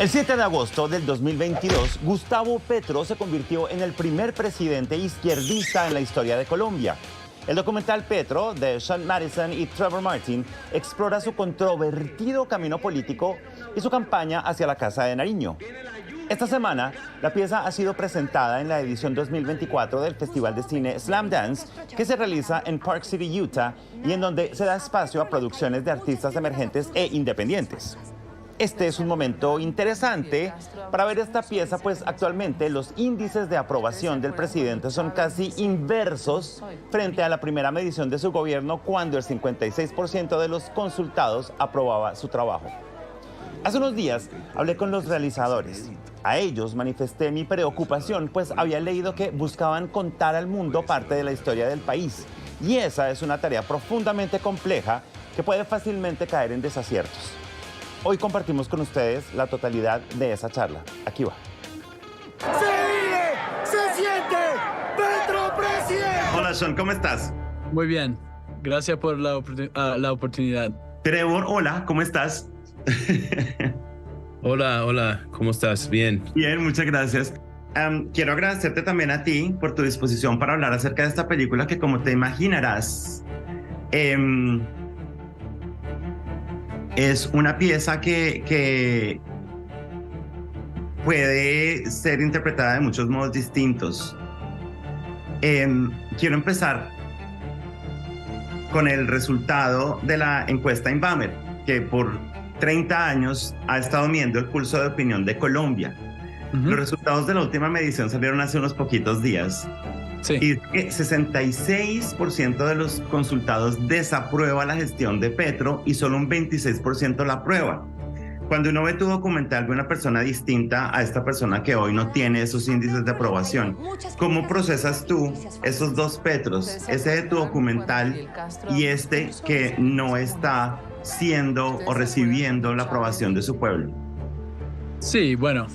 El 7 de agosto del 2022, Gustavo Petro se convirtió en el primer presidente izquierdista en la historia de Colombia. El documental Petro, de Sean Madison y Trevor Martin, explora su controvertido camino político y su campaña hacia la Casa de Nariño. Esta semana, la pieza ha sido presentada en la edición 2024 del Festival de Cine Slamdance, que se realiza en Park City, Utah, y en donde se da espacio a producciones de artistas emergentes e independientes. Este es un momento interesante para ver esta pieza, pues actualmente los índices de aprobación del presidente son casi inversos frente a la primera medición de su gobierno, cuando el 56% de los consultados aprobaba su trabajo. Hace unos días hablé con los realizadores. A ellos manifesté mi preocupación, pues había leído que buscaban contar al mundo parte de la historia del país. Y esa es una tarea profundamente compleja que puede fácilmente caer en desaciertos. Hoy compartimos con ustedes la totalidad de esa charla. Aquí va. ¡Se vive! ¡Se siente! ¡Petro presidente! Hola, Sean, ¿cómo estás? Muy bien. Gracias por la oportunidad. Trevor, hola, ¿cómo estás? Hola, ¿cómo estás? Bien. Bien, muchas gracias. Quiero agradecerte también a ti por tu disposición para hablar acerca de esta película que, como te imaginarás, es una pieza que puede ser interpretada de muchos modos distintos. Quiero empezar con el resultado de la encuesta Inbamer, que por 30 años ha estado midiendo el pulso de opinión de Colombia. Los resultados de la última medición salieron hace unos poquitos días. Sí. Y 66% de los consultados desaprueba la gestión de Petro y solo un 26% la aprueba. Cuando uno ve tu documental de una persona distinta a esta persona que hoy no tiene esos índices de aprobación, ¿cómo procesas tú esos dos Petros, ese de tu documental y este que no está siendo o recibiendo la aprobación de su pueblo? Sí, bueno,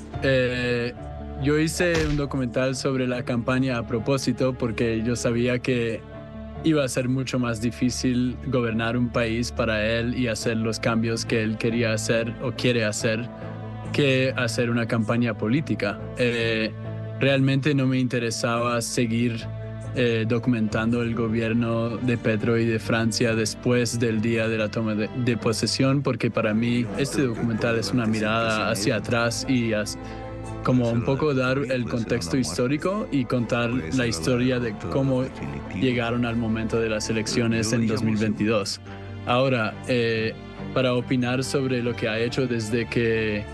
yo hice un documental sobre la campaña a propósito porque yo sabía que iba a ser mucho más difícil gobernar un país para él y hacer los cambios que él quería hacer o quiere hacer que hacer una campaña política. Realmente no me interesaba seguir documentando el gobierno de Petro y de Francia después del día de la toma de posesión, porque para mí este documental es una mirada hacia atrás y como un poco dar el contexto histórico y contar la historia de cómo llegaron al momento de las elecciones en 2022. Ahora, para opinar sobre lo que ha hecho desde que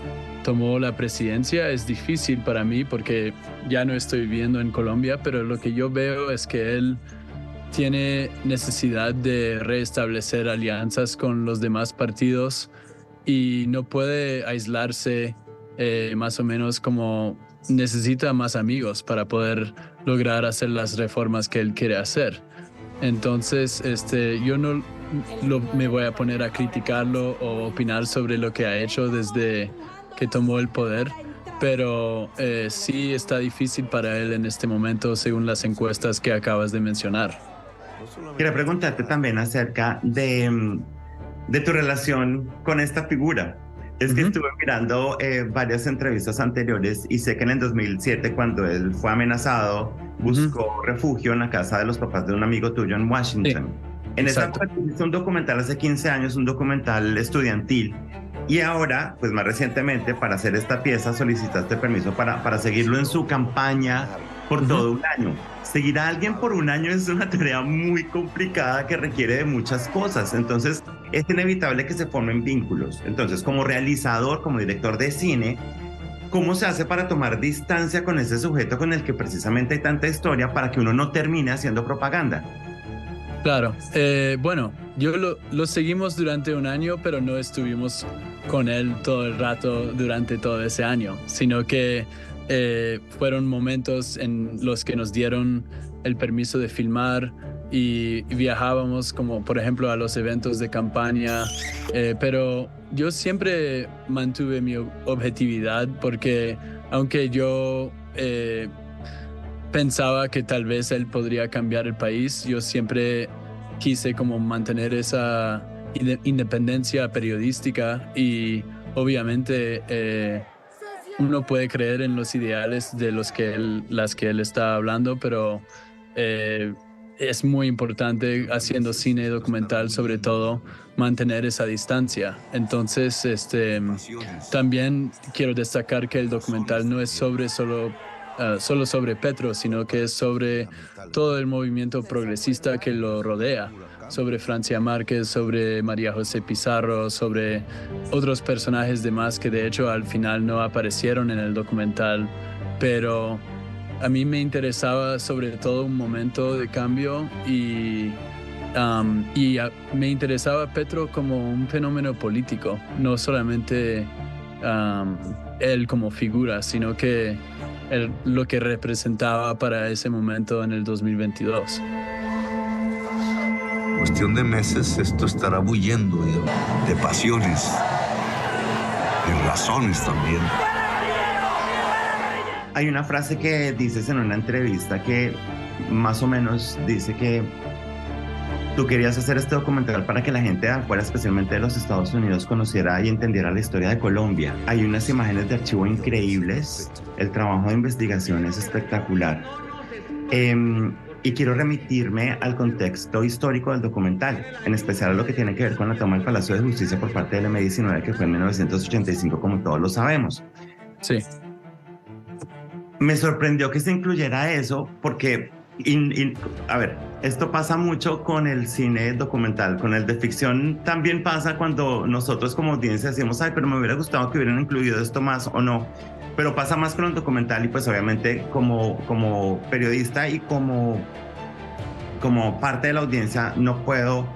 tomó la presidencia es difícil para mí porque ya no estoy viviendo en Colombia, pero lo que yo veo es que él tiene necesidad de restablecer alianzas con los demás partidos y no puede aislarse. Más o menos como necesita más amigos para poder lograr hacer las reformas que él quiere hacer. Entonces, yo no me voy a poner a criticarlo o opinar sobre lo que ha hecho desde que tomó el poder, pero sí está difícil para él en este momento, según las encuestas que acabas de mencionar. Quería preguntarte también acerca de tu relación con esta figura. Es que estuve mirando varias entrevistas anteriores y sé que en el 2007, cuando él fue amenazado, buscó refugio en la casa de los papás de un amigo tuyo en Washington. Sí, en exacto. esa época hizo un documental hace 15 años, un documental estudiantil. Y ahora, pues más recientemente, para hacer esta pieza, solicitaste permiso para seguirlo en su campaña por todo un año. Seguir a alguien por un año es una tarea muy complicada que requiere de muchas cosas. Entonces, es inevitable que se formen vínculos. Entonces, como realizador, como director de cine, ¿cómo se hace para tomar distancia con ese sujeto con el que precisamente hay tanta historia para que uno no termine haciendo propaganda? Claro, bueno, yo lo seguimos durante un año, pero no estuvimos con él todo el rato durante todo ese año, sino que fueron momentos en los que nos dieron el permiso de filmar y viajábamos como por ejemplo a los eventos de campaña, pero yo siempre mantuve mi objetividad porque aunque yo pensaba que tal vez él podría cambiar el país, yo siempre quise como mantener esa independencia periodística y obviamente uno puede creer en los ideales de las que él está hablando, pero es muy importante haciendo cine documental, sobre todo, mantener esa distancia. Entonces, también quiero destacar que el documental no es solo sobre Petro, sino que es sobre todo el movimiento progresista que lo rodea, sobre Francia Márquez, sobre María José Pizarro, sobre otros personajes de más que de hecho al final no aparecieron en el documental, pero a mí me interesaba sobre todo un momento de cambio y me interesaba Petro como un fenómeno político, no solamente él como figura, sino que lo que representaba para ese momento en el 2022. Cuestión de meses, esto estará bulliendo de pasiones, de razones también. Hay una frase que dices en una entrevista que más o menos dice que tú querías hacer este documental para que la gente de afuera, especialmente de los Estados Unidos, conociera y entendiera la historia de Colombia. Hay unas imágenes de archivo increíbles, el trabajo de investigación es espectacular. Y quiero remitirme al contexto histórico del documental, en especial a lo que tiene que ver con la toma del Palacio de Justicia por parte del M-19, que fue en 1985, como todos lo sabemos. Sí. Me sorprendió que se incluyera eso porque, a ver, esto pasa mucho con el cine documental, con el de ficción también pasa cuando nosotros como audiencia decimos, ay, pero me hubiera gustado que hubieran incluido esto más o no. Pero pasa más con el documental y pues obviamente como periodista y como parte de la audiencia no puedo,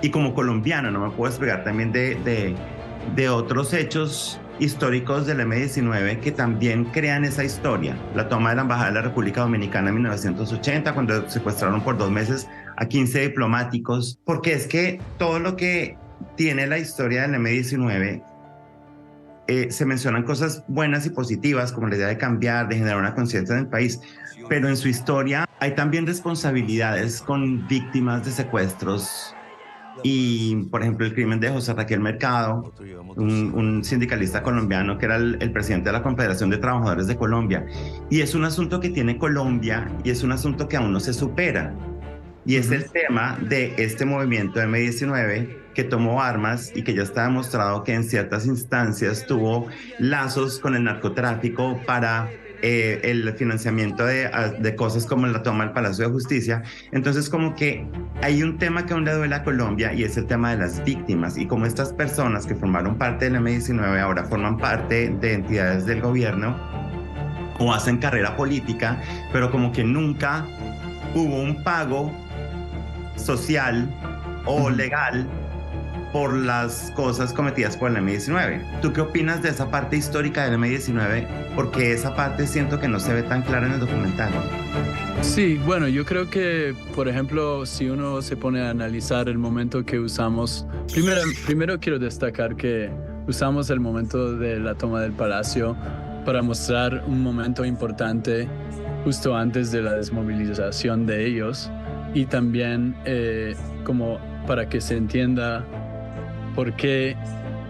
y como colombiano no me puedo despegar también de otros hechos históricos del M-19 que también crean esa historia. La toma de la Embajada de la República Dominicana en 1980, cuando secuestraron por 2 meses a 15 diplomáticos, porque es que todo lo que tiene la historia del M-19 se mencionan cosas buenas y positivas, como la idea de cambiar, de generar una conciencia en el país, pero en su historia hay también responsabilidades con víctimas de secuestros y, por ejemplo, el crimen de José Raquel Mercado, un sindicalista colombiano que era el presidente de la Confederación de Trabajadores de Colombia. Y es un asunto que tiene Colombia y es un asunto que aún no se supera. Y es el tema de este movimiento M-19 que tomó armas y que ya está demostrado que en ciertas instancias tuvo lazos con el narcotráfico para el financiamiento de cosas como la toma del Palacio de Justicia. Entonces como que hay un tema que aún le duele a Colombia y es el tema de las víctimas y como estas personas que formaron parte del M-19 ahora forman parte de entidades del gobierno o hacen carrera política, pero como que nunca hubo un pago social o legal por las cosas cometidas por el M-19. ¿Tú qué opinas de esa parte histórica del M-19? Porque esa parte siento que no se ve tan clara en el documental. Sí, bueno, yo creo que, por ejemplo, si uno se pone a analizar el momento que usamos, primero quiero destacar que usamos el momento de la toma del palacio para mostrar un momento importante justo antes de la desmovilización de ellos y también como para que se entienda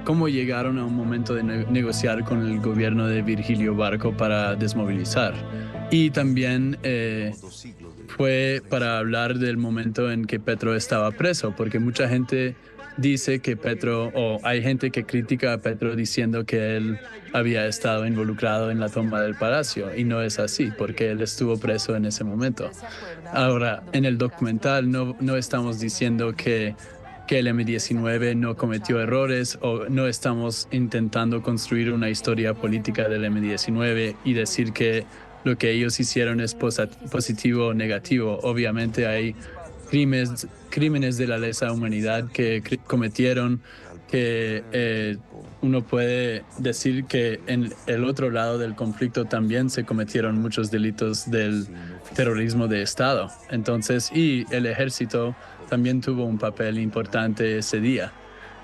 cómo llegaron a un momento de negociar con el gobierno de Virgilio Barco para desmovilizar. Y también fue para hablar del momento en que Petro estaba preso, porque mucha gente dice que Petro, o hay gente que critica a Petro diciendo que él había estado involucrado en la toma del palacio, y no es así, porque él estuvo preso en ese momento. Ahora, en el documental no estamos diciendo que el M-19 no cometió errores o no estamos intentando construir una historia política del M-19 y decir que lo que ellos hicieron es positivo o negativo. Obviamente hay crímenes de la lesa humanidad que cometieron, que uno puede decir que en el otro lado del conflicto también se cometieron muchos delitos del terrorismo de Estado. Entonces, y el ejército también tuvo un papel importante ese día.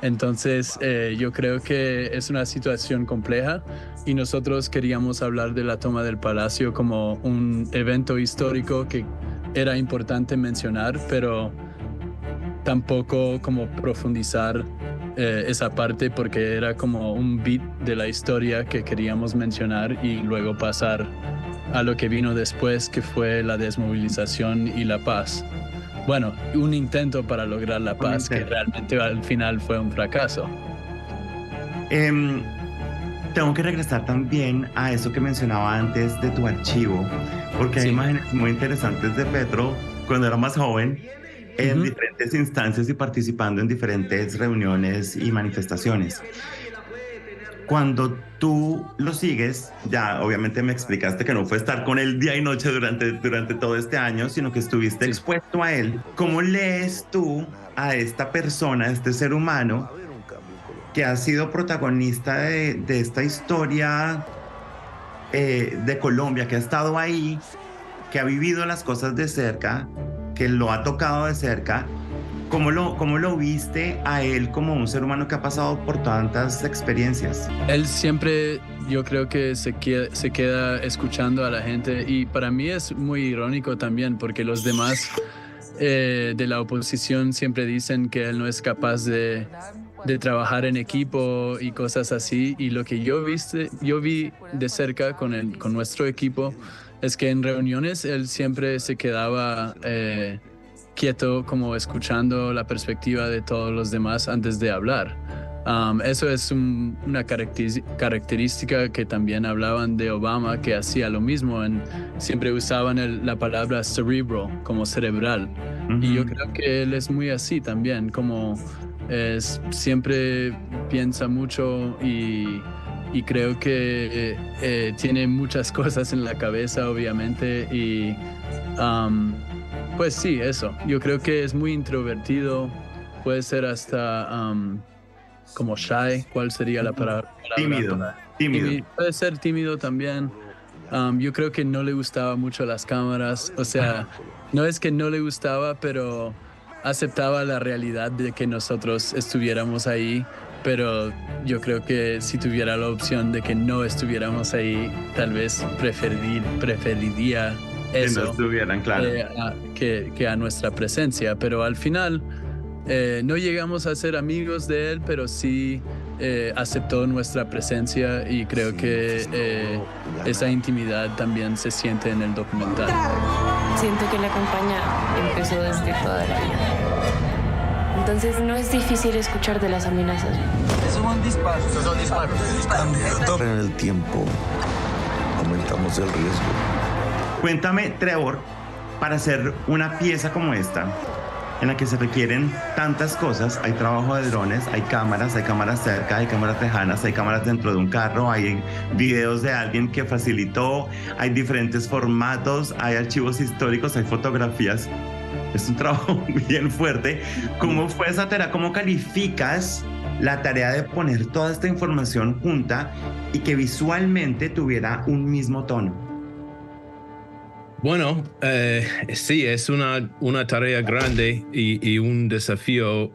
Entonces, yo creo que es una situación compleja y nosotros queríamos hablar de la toma del palacio como un evento histórico que era importante mencionar, pero tampoco como profundizar esa parte porque era como un beat de la historia que queríamos mencionar y luego pasar a lo que vino después, que fue la desmovilización y la paz. Bueno, un intento para lograr la paz que realmente al final fue un fracaso. Tengo que regresar también a eso que mencionaba antes de tu archivo, porque hay imágenes muy interesantes de Petro cuando era más joven, en diferentes instancias y participando en diferentes reuniones y manifestaciones. Cuando tú lo sigues, ya obviamente me explicaste que no fue estar con él día y noche durante todo este año, sino que estuviste expuesto a él. ¿Cómo lees tú a esta persona, a este ser humano, que ha sido protagonista de esta historia de Colombia, que ha estado ahí, que ha vivido las cosas de cerca, que lo ha tocado de cerca? ¿Cómo lo viste a él como un ser humano que ha pasado por tantas experiencias? Él siempre, yo creo que se queda escuchando a la gente, y para mí es muy irónico también porque los demás de la oposición siempre dicen que él no es capaz de trabajar en equipo y cosas así, y lo que yo vi de cerca con nuestro equipo es que en reuniones él siempre se quedaba quieto, como escuchando la perspectiva de todos los demás antes de hablar. Eso es una característica que también hablaban de Obama, que hacía lo mismo, siempre usaban la palabra cerebral, como cerebral. Y yo creo que él es muy así también, como siempre piensa mucho y creo que tiene muchas cosas en la cabeza, obviamente, y pues sí, eso. Yo creo que es muy introvertido, puede ser hasta como shy. ¿Cuál sería la palabra? Tímido. Puede ser tímido también. Yo creo que no le gustaba mucho las cámaras, o sea, no es que no le gustaba, pero aceptaba la realidad de que nosotros estuviéramos ahí, pero yo creo que si tuviera la opción de que no estuviéramos ahí, tal vez preferiría eso, que no estuvieran, claro, que a nuestra presencia. Pero al final no llegamos a ser amigos de él, pero sí aceptó nuestra presencia, y creo que esa intimidad también se siente en el documental. Siento que la campaña empezó desde toda la vida. Entonces no es difícil escuchar de las amenazas. Esos son disparos. En el tiempo aumentamos el riesgo. Cuéntame, Trevor, para hacer una pieza como esta, en la que se requieren tantas cosas, hay trabajo de drones, hay cámaras cerca, hay cámaras lejanas, hay cámaras dentro de un carro, hay videos de alguien que facilitó, hay diferentes formatos, hay archivos históricos, hay fotografías. Es un trabajo bien fuerte. ¿Cómo fue esa tarea? ¿Cómo calificas la tarea de poner toda esta información junta y que visualmente tuviera un mismo tono? Bueno, sí, es una tarea grande y un desafío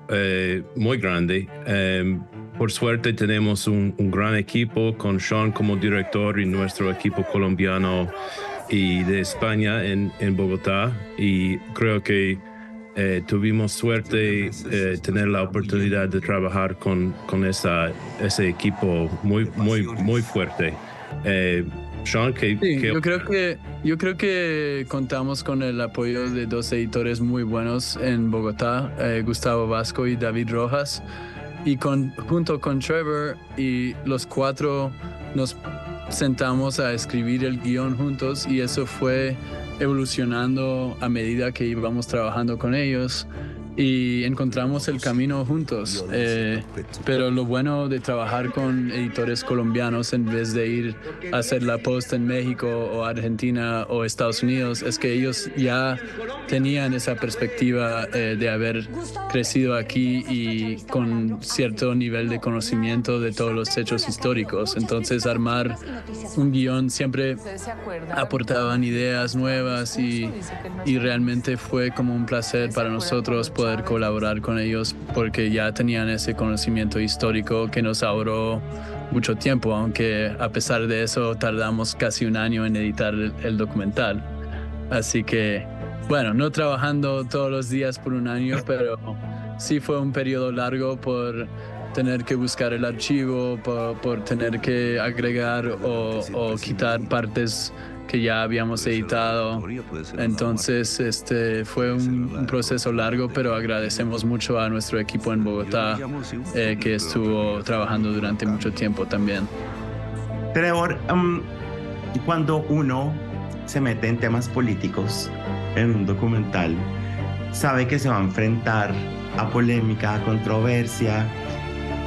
muy grande. Por suerte tenemos un gran equipo con Sean como director y nuestro equipo colombiano y de España en Bogotá, y creo que tuvimos suerte tener la oportunidad de trabajar con ese equipo muy fuerte. Sean, yo creo que contamos con el apoyo de dos editores muy buenos en Bogotá, Gustavo Vasco y David Rojas, y junto con Trevor y los cuatro nos sentamos a escribir el guión juntos, y eso fue evolucionando a medida que íbamos trabajando con ellos y encontramos el camino juntos. Pero lo bueno de trabajar con editores colombianos en vez de ir a hacer la post en México o Argentina o Estados Unidos es que ellos ya tenían esa perspectiva de haber crecido aquí y con cierto nivel de conocimiento de todos los hechos históricos. Entonces armar un guión siempre aportaban ideas nuevas, y realmente fue como un placer para nosotros poder colaborar con ellos, porque ya tenían ese conocimiento histórico que nos ahorró mucho tiempo, aunque a pesar de eso tardamos casi un año en editar el documental. Así que, bueno, no trabajando todos los días por un año, pero sí fue un periodo largo por tener que buscar el archivo, por tener que agregar o quitar partes que ya habíamos editado. Entonces fue un proceso largo, pero agradecemos mucho a nuestro equipo en Bogotá que estuvo trabajando durante mucho tiempo también. Trevor, cuando uno se mete en temas políticos en un documental, sabe que se va a enfrentar a polémica, a controversia,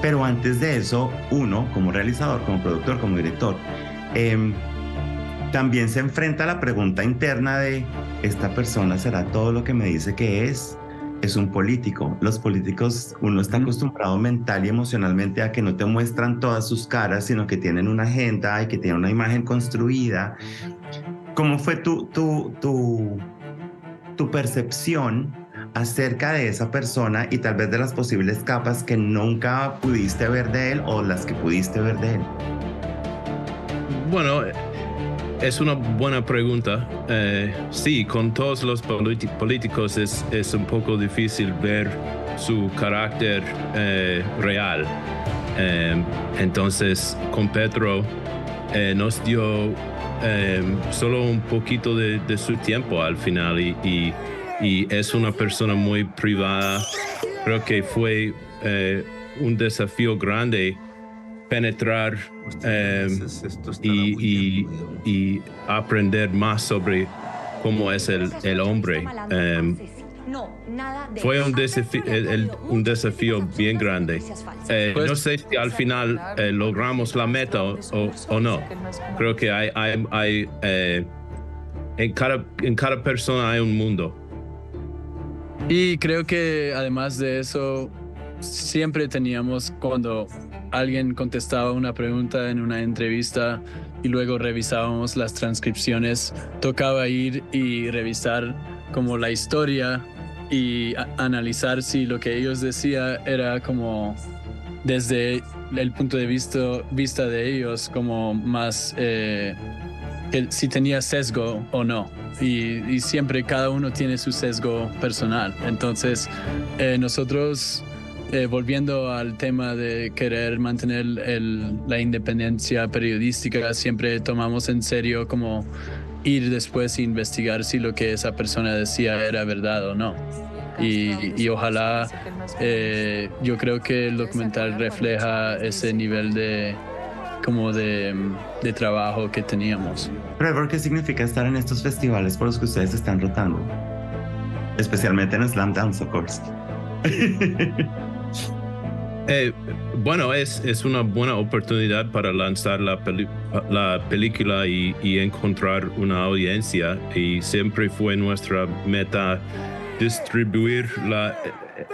pero antes de eso, uno como realizador, como productor, como director, también se enfrenta a la pregunta interna de ¿esta persona será todo lo que me dice que es? Es un político. Los políticos, uno está acostumbrado mental y emocionalmente a que no te muestran todas sus caras, sino que tienen una agenda y que tienen una imagen construida. ¿Cómo fue tu percepción acerca de esa persona y tal vez de las posibles capas que nunca pudiste ver de él o las que pudiste ver de él? Bueno, es una buena pregunta. Sí, con todos los políticos es un poco difícil ver su carácter real. Entonces, con Petro nos dio solo un poquito de su tiempo al final y es una persona muy privada. Creo que fue un desafío grande penetrar y aprender más sobre cómo es el hombre. Fue un desafío bien grande. No sé si al final logramos la meta o no. Creo que hay en cada persona hay un mundo. Y creo que además de eso, siempre teníamos, cuando alguien contestaba una pregunta en una entrevista y luego revisábamos las transcripciones, tocaba ir y revisar como la historia y analizar si lo que ellos decían era como desde el punto de vista de ellos, como más que si tenía sesgo o no. Y siempre cada uno tiene su sesgo personal. Entonces nosotros, volviendo al tema de querer mantener la independencia periodística, siempre tomamos en serio como ir después e investigar si lo que esa persona decía era verdad o no. Y ojalá, yo creo que el documental refleja ese nivel de trabajo que teníamos. Trevor, ¿qué significa estar en estos festivales por los que ustedes están rotando? Especialmente en Slamdance, of course. Bueno, es una buena oportunidad para lanzar la película y encontrar una audiencia, y siempre fue nuestra meta distribuir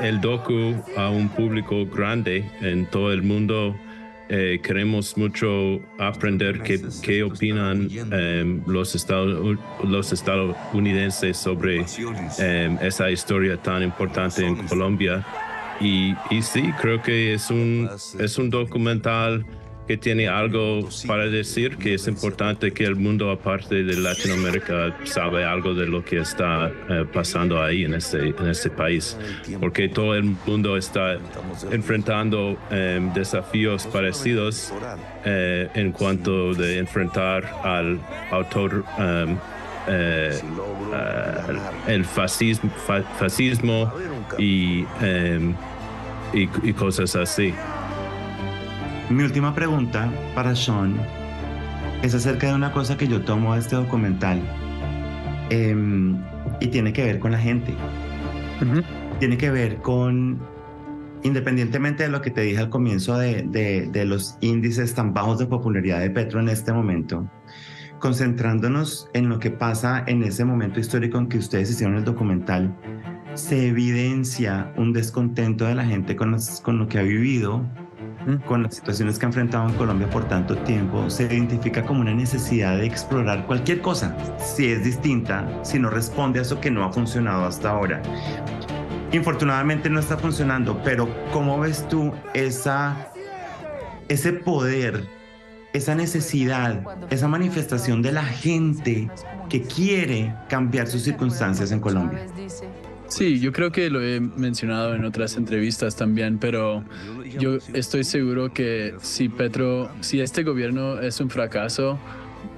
el docu a un público grande en todo el mundo. Queremos mucho aprender qué opinan los estadounidenses sobre esa historia tan importante en Colombia. Y sí, creo que es un documental que tiene algo para decir, que es importante que el mundo, aparte de Latinoamérica, sabe algo de lo que está pasando ahí en este país, porque todo el mundo está enfrentando desafíos parecidos en cuanto de enfrentar al autor, el fascismo y cosas así. Mi última pregunta para Sean es acerca de una cosa que yo tomo de este documental y tiene que ver con la gente. Tiene que ver con, independientemente de lo que te dije al comienzo de los índices tan bajos de popularidad de Petro en este momento, concentrándonos en lo que pasa en ese momento histórico en que ustedes hicieron el documental, se evidencia un descontento de la gente con lo que ha vivido, con las situaciones que ha enfrentado en Colombia por tanto tiempo. Se identifica como una necesidad de explorar cualquier cosa, si es distinta, si no responde a eso que no ha funcionado hasta ahora. Infortunadamente no está funcionando, pero ¿cómo ves tú ese poder, esa necesidad, esa manifestación de la gente que quiere cambiar sus circunstancias en Colombia? Sí, yo creo que lo he mencionado en otras entrevistas también, pero yo estoy seguro que si este gobierno es un fracaso,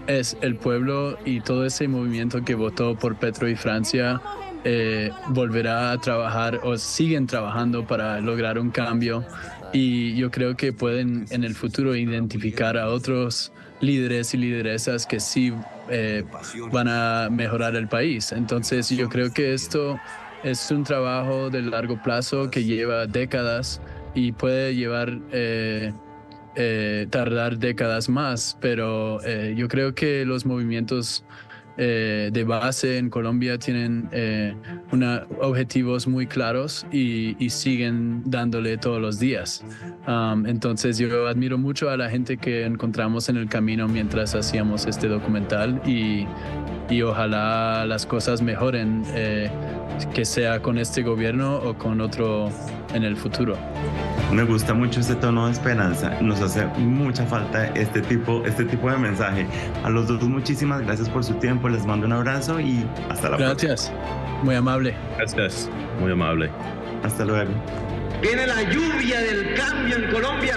es el pueblo y todo ese movimiento que votó por Petro y Francia volverá a trabajar o siguen trabajando para lograr un cambio, y yo creo que pueden en el futuro identificar a otros líderes y lideresas que sí van a mejorar el país. Entonces yo creo que esto es un trabajo de largo plazo que lleva décadas y puede tardar décadas más, pero yo creo que los movimientos de base en Colombia tienen objetivos muy claros y siguen dándole todos los días. Entonces yo admiro mucho a la gente que encontramos en el camino mientras hacíamos este documental, y ojalá las cosas mejoren, que sea con este gobierno o con otro en el futuro. Me gusta mucho este tono de esperanza. Nos hace mucha falta este tipo de mensaje. A los dos, muchísimas gracias por su tiempo. Les mando un abrazo y hasta la próxima. Gracias. Muy amable. Gracias. Muy amable. Hasta luego. Viene la lluvia del cambio en Colombia.